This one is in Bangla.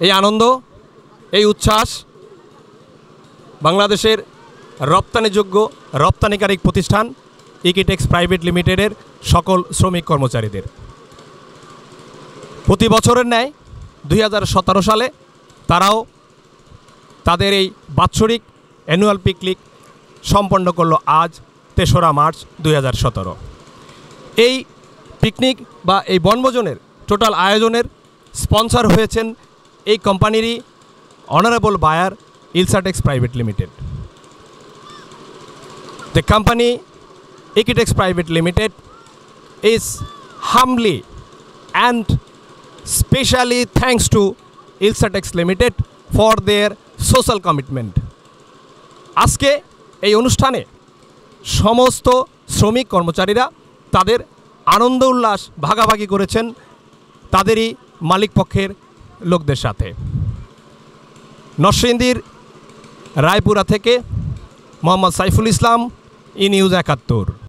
এই আনন্দ, এই উচ্ছ্বাস বাংলাদেশের রপ্তানিযোগ্য রপ্তানিকারী প্রতিষ্ঠান ইকিটেক্স প্রাইভেট লিমিটেডের সকল শ্রমিক কর্মচারীদের। প্রতি বছরের ন্যায় 2017 সালে তারাও তাদের এই বাৎসরিক অ্যানুয়াল পিকনিক সম্পন্ন করলো আজ 3রা মার্চ 2017। এই পিকনিক বা এই বনভোজনের টোটাল আয়োজনের স্পন্সর হয়েছেন এই কোম্পানিরই honourable buyer Ilsatex private limited. The company Equitex Private Limited is humbly and specially thanks to Ilsatex Limited for their social commitment. আজকে এই অনুষ্ঠানে সমস্ত শ্রমিক কর্মচারীরা তাদের আনন্দ উল্লাস ভাগাভাগি করেছেন তাদেরই মালিক পক্ষের লোকদের সাথে। নরসিংদীর রায়পুরা থেকে মোহাম্মদ সাইফুল ইসলাম, ই নিউজ 71।